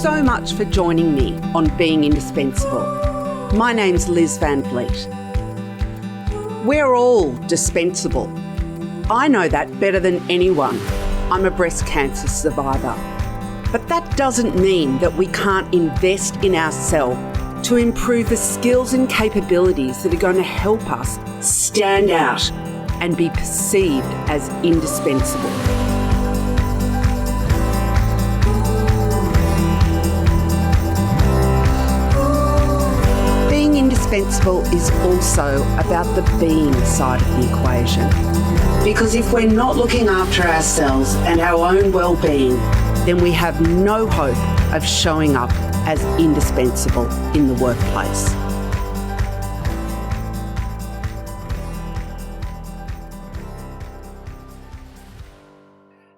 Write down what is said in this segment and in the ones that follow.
so much for joining me on Being Indispensable. My name's Liz Van Vliet. We're all dispensable. I know that better than anyone. I'm a breast cancer survivor. But that doesn't mean that we can't invest in ourselves to improve the skills and capabilities that are going to help us stand out and be perceived as indispensable. Being indispensable is also about the being side of the equation. Because if we're not looking after ourselves and our own well-being, then we have no hope of showing up as indispensable in the workplace.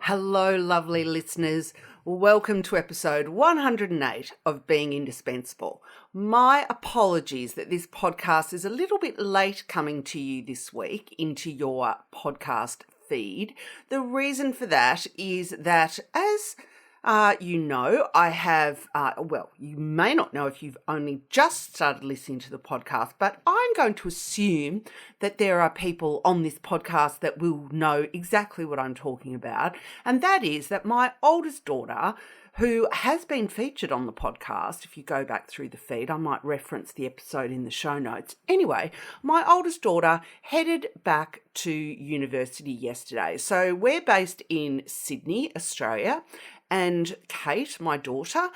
Hello, lovely listeners. Welcome to episode 108 of Being Indispensable. My apologies that this podcast is a little bit late coming to you this week into your podcast feed. The reason for that is that as I have, you may not know if you've only just started listening to the podcast, but I'm going to assume that there are people on this podcast that will know exactly what I'm talking about. And that is that my oldest daughter, who has been featured on the podcast, if you go back through the feed, I might reference the episode in the show notes. Anyway, my oldest daughter headed back to university yesterday. So we're based in Sydney, Australia. And Kate, my daughter,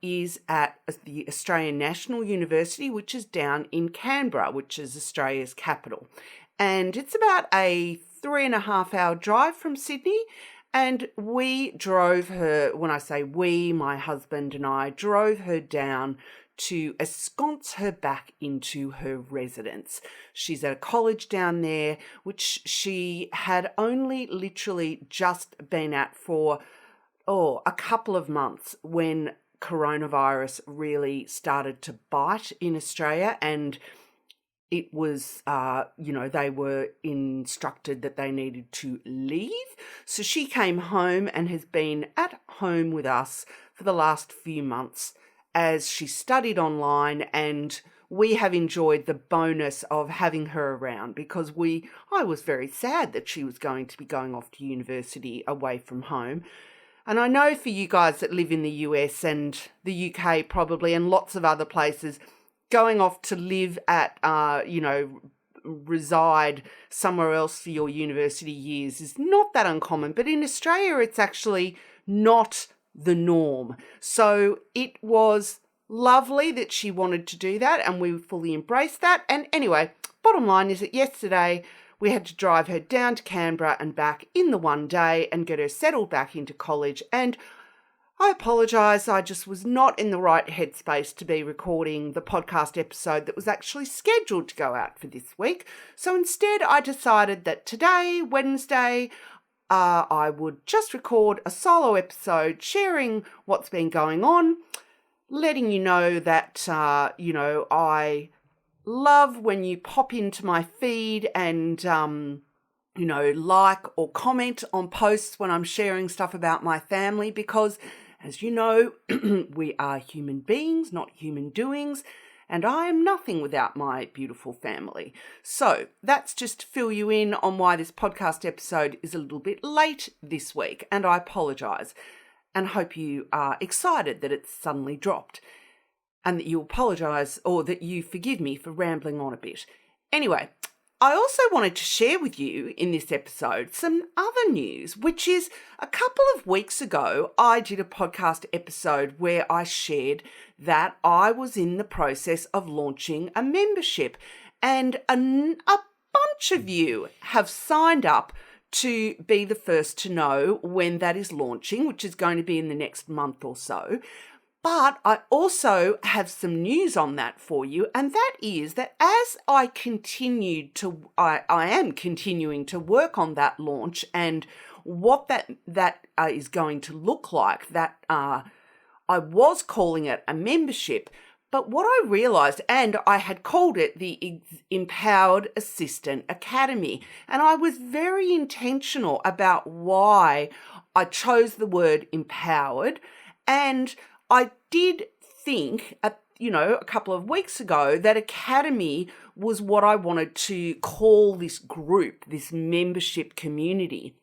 is at the Australian National University, which is down in Canberra, which is Australia's capital. And it's about a 3.5 hour drive from Sydney. And we drove her, when I say we, my husband and I drove her down to ensconce her back into her residence. She's at a college down there, which she had only literally just been at for a couple of months when coronavirus really started to bite in Australia, and it was, they were instructed that they needed to leave. So she came home and has been at home with us for the last few months as she studied online, and we have enjoyed the bonus of having her around because I was very sad that she was going to be going off to university away from home. And I know for you guys that live in the US and the UK probably, and lots of other places, going off to live at, reside somewhere else for your university years is not that uncommon. But in Australia, it's actually not the norm. So it was lovely that she wanted to do that, and we fully embraced that. And anyway, bottom line is that yesterday we had to drive her down to Canberra and back in the one day and get her settled back into college. And I apologise, I just was not in the right headspace to be recording the podcast episode that was actually scheduled to go out for this week. So instead, I decided that today, Wednesday, I would just record a solo episode sharing what's been going on, letting you know that, I love when you pop into my feed and, like or comment on posts when I'm sharing stuff about my family, because as you know, we are human beings, not human doings, and I am nothing without my beautiful family. So that's just to fill you in on why this podcast episode is a little bit late this week, and I apologise and hope you are excited that it's suddenly dropped, and that you apologise or that you forgive me for rambling on a bit. Anyway, I also wanted to share with you in this episode some other news, which is a couple of weeks ago, I did a podcast episode where I shared that I was in the process of launching a membership, and a bunch of you have signed up to be the first to know when that is launching, which is going to be in the next month or so. But I also have some news on that for you, and that is that as I am continuing to work on that launch and what that is going to look like, that I was calling it a membership, but what I realised, and I had called it the Empowered Assistant Academy, and I was very intentional about why I chose the word empowered, and I did think a couple of weeks ago that academy was what I wanted to call this group, this membership community.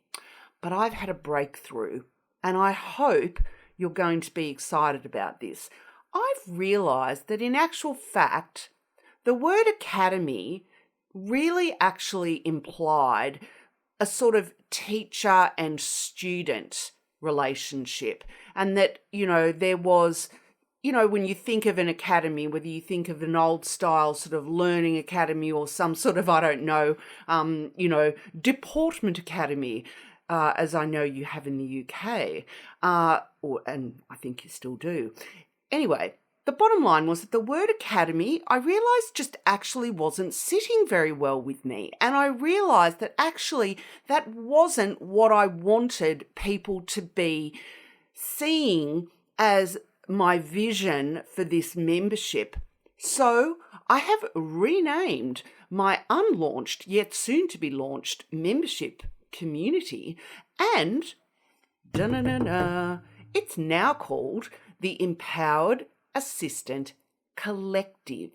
But I've had a breakthrough, and I hope you're going to be excited about this. I've realized that in actual fact, the word academy really actually implied a sort of teacher and student relationship, and that, there was, when you think of an academy, whether you think of an old style sort of learning academy or some sort of, deportment academy, as I know you have in the UK, and I think you still do. Anyway, the bottom line was that the word academy, I realised just actually wasn't sitting very well with me. And I realised that actually that wasn't what I wanted people to be seeing as my vision for this membership. So I have renamed my unlaunched yet soon to be launched membership community, and it's now called the Empowered Assistant Collective.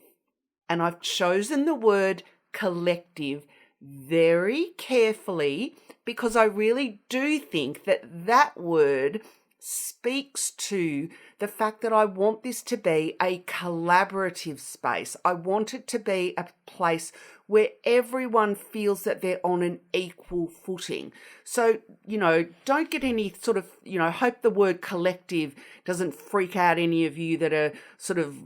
And I've chosen the word collective very carefully because I really do think that that word speaks to the fact that I want this to be a collaborative space. I want it to be a place where everyone feels that they're on an equal footing. So, don't get any sort of, hope the word collective doesn't freak out any of you that are sort of,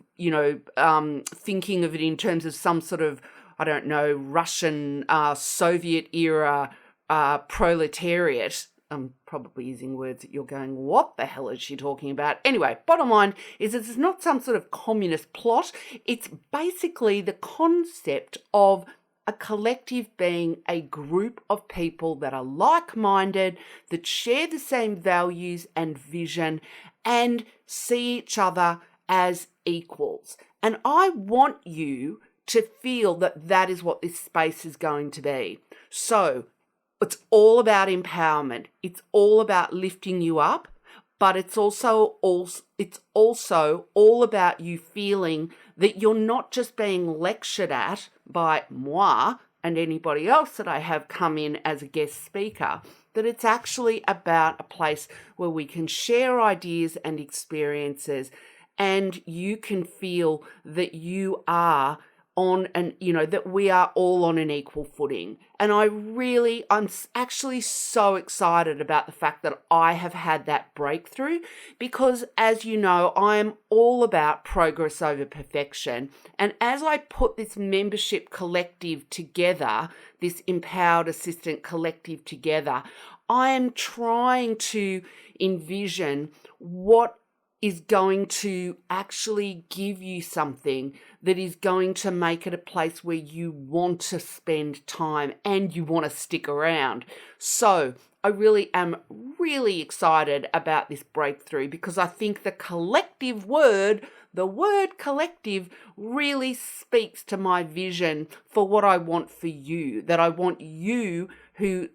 thinking of it in terms of some sort of, Russian, Soviet era proletariat. I'm probably using words that you're going, what the hell is she talking about? Anyway, bottom line is it's not some sort of communist plot. It's basically the concept of a collective being a group of people that are like-minded, that share the same values and vision, and see each other as equals. And I want you to feel that that is what this space is going to be. So it's all about empowerment. It's all about lifting you up, but it's also all about you feeling that you're not just being lectured at by moi and anybody else that I have come in as a guest speaker, that it's actually about a place where we can share ideas and experiences, and you can feel that you are that we are all on an equal footing. And I'm actually so excited about the fact that I have had that breakthrough because, as you know, I am all about progress over perfection. And as I put this membership collective together, this Empowered Assistant Collective together, I am trying to envision what is going to actually give you something that is going to make it a place where you want to spend time and you want to stick around. So I really am really excited about this breakthrough because I think the word collective really speaks to my vision for what I want for you, that I want you who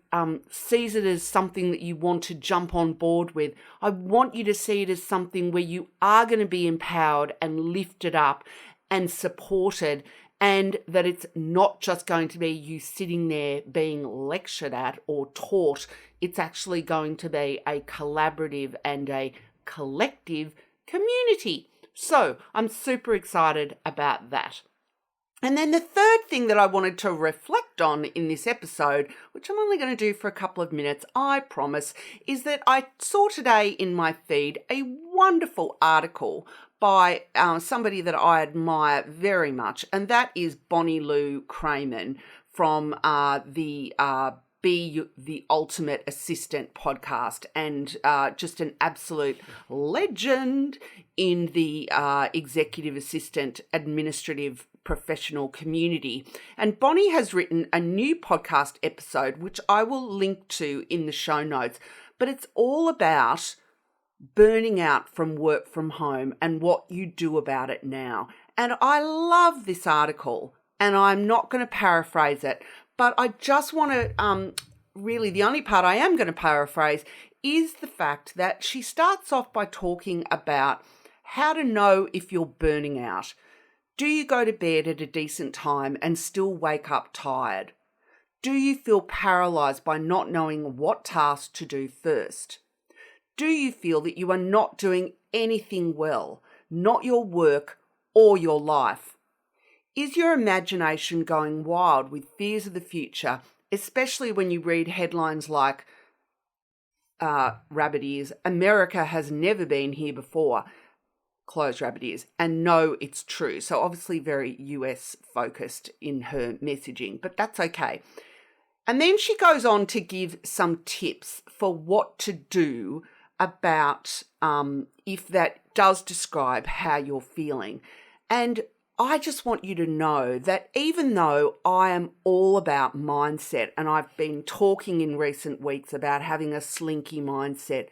sees it as something that you want to jump on board with. I want you to see it as something where you are going to be empowered and lifted up and supported, and that it's not just going to be you sitting there being lectured at or taught. It's actually going to be a collaborative and a collective community. So I'm super excited about that. And then the third thing that I wanted to reflect on in this episode, which I'm only going to do for a couple of minutes, I promise, is that I saw today in my feed a wonderful article by somebody that I admire very much, and that is Bonnie Low-Kramen from the Be the Ultimate Assistant podcast, and just an absolute legend in the executive assistant administrative professional community. And Bonnie has written a new podcast episode, which I will link to in the show notes, but it's all about burning out from work from home and what you do about it now. And I love this article, and I'm not going to paraphrase it, but I just want to really, the only part I am going to paraphrase is the fact that she starts off by talking about how to know if you're burning out. Do you go to bed at a decent time and still wake up tired? Do you feel paralyzed by not knowing what task to do first? Do you feel that you are not doing anything well, not your work or your life? Is your imagination going wild with fears of the future, especially when you read headlines like, rabbit ears, America has never been here before, close rabbit ears, and no, it's true. So obviously very US focused in her messaging, but that's okay. And then she goes on to give some tips for what to do about if that does describe how you're feeling. And I just want you to know that even though I am all about mindset, and I've been talking in recent weeks about having a slinky mindset,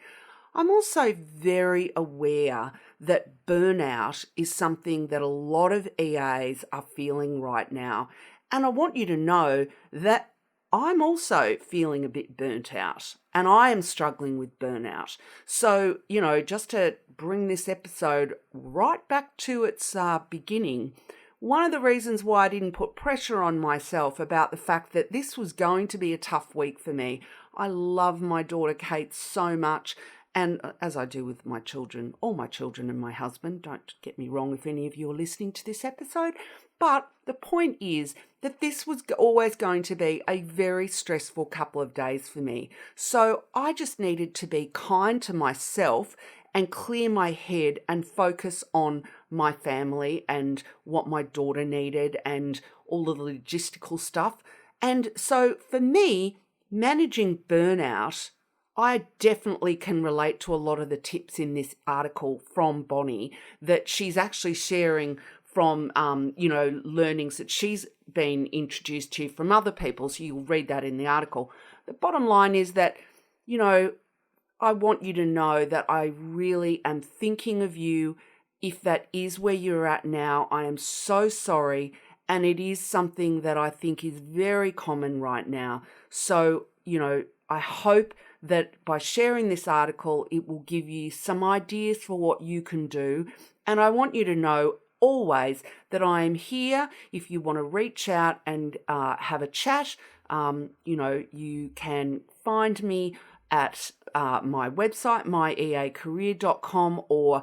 I'm also very aware that burnout is something that a lot of EAs are feeling right now. And I want you to know that I'm also feeling a bit burnt out, and I am struggling with burnout. So, just to bring this episode right back to its beginning, one of the reasons why I didn't put pressure on myself about the fact that this was going to be a tough week for me. I love my daughter Kate so much, and as I do with my children, all my children and my husband, don't get me wrong if any of you are listening to this episode, but the point is that this was always going to be a very stressful couple of days for me. So I just needed to be kind to myself and clear my head and focus on my family and what my daughter needed and all the logistical stuff. And so for me, managing burnout, I definitely can relate to a lot of the tips in this article from Bonnie that she's actually sharing from, learnings that she's been introduced to from other people. So you'll read that in the article. The bottom line is that, I want you to know that I really am thinking of you. If that is where you're at now, I am so sorry. And it is something that I think is very common right now. So, I hope that by sharing this article, it will give you some ideas for what you can do. And I want you to know always that I am here if you want to reach out and have a chat. You can find me at my website, myeacareer.com, or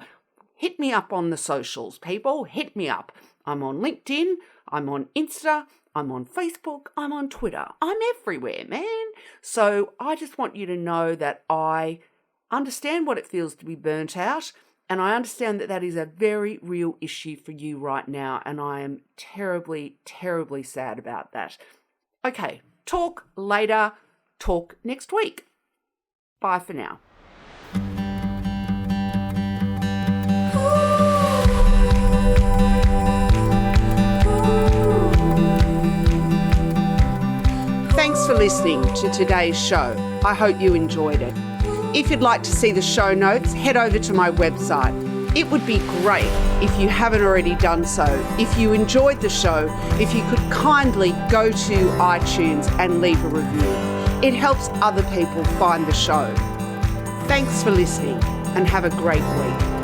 hit me up on the socials, people. Hit me up. I'm on LinkedIn. I'm on Insta. I'm on Facebook. I'm on Twitter. I'm everywhere, man. So I just want you to know that I understand what it feels to be burnt out. And I understand that that is a very real issue for you right now. And I am terribly, terribly sad about that. Okay, talk later. Talk next week. Bye for now. Thanks for listening to today's show. I hope you enjoyed it. If you'd like to see the show notes, head over to my website. It would be great if you haven't already done so. If you enjoyed the show, if you could kindly go to iTunes and leave a review. It helps other people find the show. Thanks for listening and have a great week.